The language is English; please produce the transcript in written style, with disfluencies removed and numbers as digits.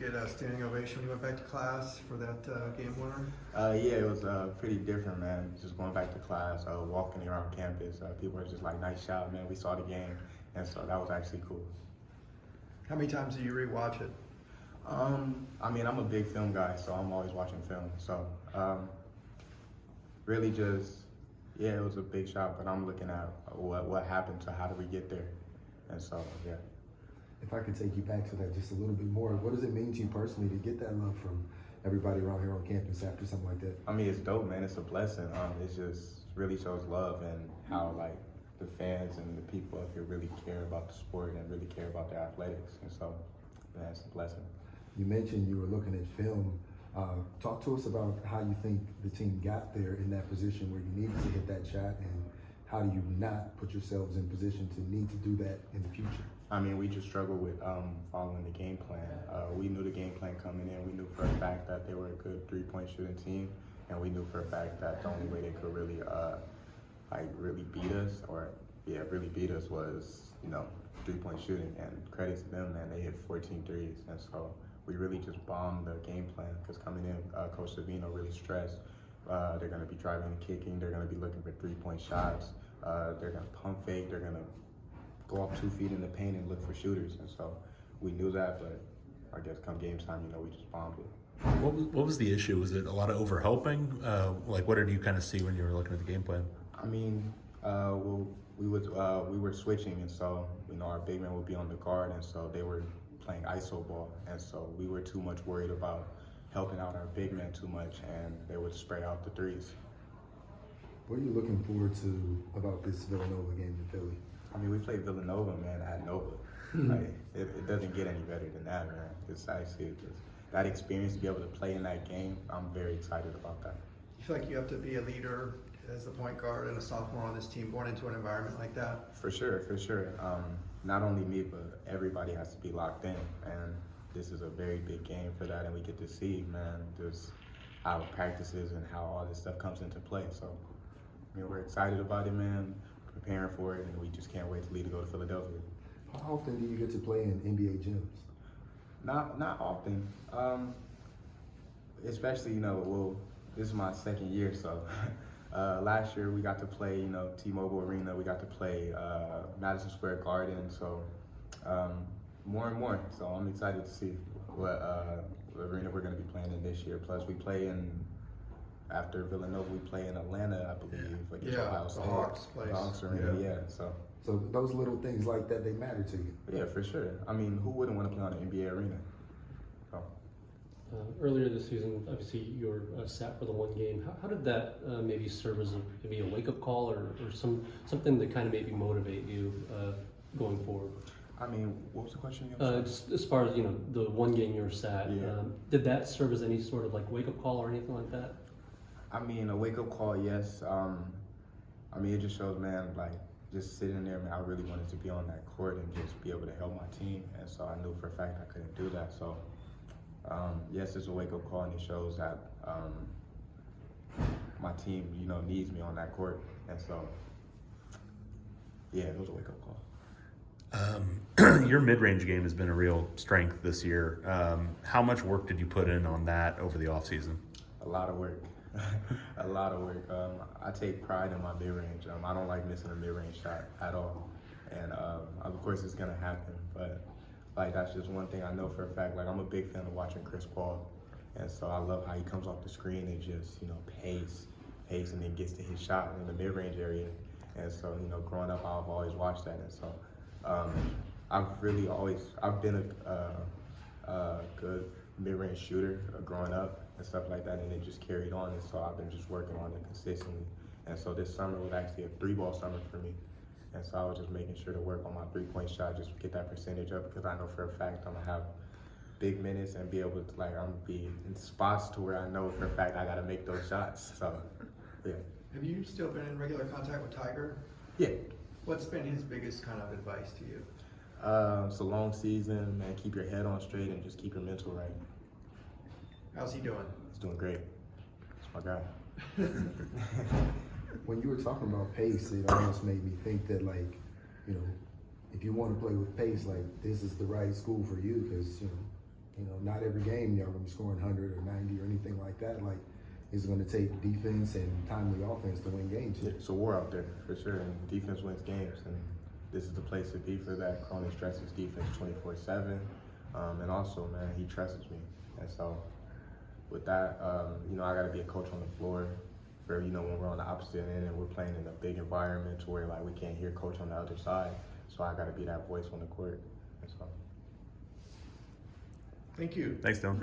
Get a standing ovation when you went back to class for that game winner? Yeah, it was pretty different, man. Just going back to class, walking around campus, people were just like, "Nice shot, man. We saw the game," and so that was actually cool. How many times do you rewatch it? I mean, I'm a big film guy, so I'm always watching film. So really, yeah, it was a big shot, but I'm looking at what happened to how did we get there, and so yeah. If I could take you back to that just a little bit more, what does it mean to you personally to get that love from everybody around here on campus after something like that? I mean, it's dope, man. It's a blessing. It just really shows love and how like the fans and the people up here really care about the sport and really care about their athletics, and so man, it's a blessing. You mentioned you were looking at film. Talk to us about how you think the team got there in that position where you needed to hit that shot, and how do you not put yourselves in position to need to do that in the future? I mean, we just struggled with following the game plan. We knew the game plan coming in. We knew for a fact that they were a good three-point shooting team, and we knew for a fact that the only way they could really, really beat us, really beat us was, three-point shooting. And credit to them, man, they hit 14 threes, and so we really just bombed the game plan. Because coming in, Coach Savino really stressed. They're going to be driving and kicking. They're going to be looking for three-point shots. They're going to pump fake. They're going to go off 2 feet in the paint and look for shooters, and so we knew that, but I guess come game time, we just bombed it. What was the issue? Was it a lot of overhelping? What did you kind of see when you were looking at the game plan? I mean, we were switching, and so our big men would be on the guard, and so they were playing iso ball, and so we were too much worried about helping out our big men too much, and they would spray out the threes. What are you looking forward to about this Villanova game in Philly? I mean, we played Villanova, man, at Nova. It doesn't get any better than that, man. It's actually just that experience to be able to play in that game. I'm very excited about that. You feel like you have to be a leader as the point guard and a sophomore on this team going into an environment like that? For sure, for sure. Not only me, but everybody has to be locked in, and this is a very big game for that, and we get to see, man, just how it practices and how all this stuff comes into play. So, we're excited about it, man. Preparing for it, and we just can't wait to leave to go to Philadelphia. How often do you get to play in NBA gyms? Not often. Especially, this is my second year, so last year we got to play, T-Mobile Arena. We got to play Madison Square Garden. So more and more. So I'm excited to see what arena we're going to be playing in this year. Plus, we play after Villanova, we play in Atlanta, I believe. Ohio State. The Hawks place. Hawks Arena, yeah. So those little things like that, they matter to you. Yeah, for sure. I mean, who wouldn't want to play on an NBA arena? Earlier this season, obviously you were sat for the one game. How did that maybe serve as maybe a wake-up call or something that kind of maybe motivate you going forward? I mean, what was the question again? As far as the one game you were sat, Yeah. Did that serve as any sort of wake-up call or anything like that? I mean, a wake-up call, yes. I mean, it just shows, man, just sitting there, man, I really wanted to be on that court and just be able to help my team. And so I knew for a fact I couldn't do that. So, yes, it's a wake-up call, and it shows that my team, needs me on that court. And so, yeah, it was a wake-up call. Your mid-range game has been a real strength this year. How much work did you put in on that over the offseason? A lot of work. A lot of work. I take pride in my mid-range. I don't like missing a mid-range shot at all. And of course it's gonna happen, but that's just one thing I know for a fact. I'm a big fan of watching Chris Paul. And so I love how he comes off the screen and just, pace and then gets to his shot in the mid-range area. And so, growing up I've always watched that. And so I've been a good mid-range shooter growing up and stuff like that, and it just carried on, and so I've been just working on it consistently. And so this summer was actually a 3-ball summer for me, and so I was just making sure to work on my 3-point shot, just get that percentage up, because I know for a fact I'm gonna have big minutes and be able to I'm gonna be in spots to where I know for a fact I gotta make those shots. So yeah. Have you still been in regular contact with Tiger? Yeah. What's been his biggest kind of advice to you? It's a long season, man. Keep your head on straight and just keep your mental right. How's he doing? He's doing great. That's my guy. When you were talking about pace, it almost made me think that if you want to play with pace, this is the right school for you, because You know, not every game y'all gonna be scoring 100 or 90 or anything like that. Like, it's gonna take defense and timely offense to win games. It's a war out there for sure, and defense wins games, and this is the place to be for that. Cronin stresses defense 24/7, and also, man, he trusts me, and so with that, you know, I got to be a coach on the floor. For, you know, when we're on the opposite end and we're playing in a big environment to where like we can't hear coach on the other side, so I got to be that voice on the court, and so. Thank you. Thanks, Dylan.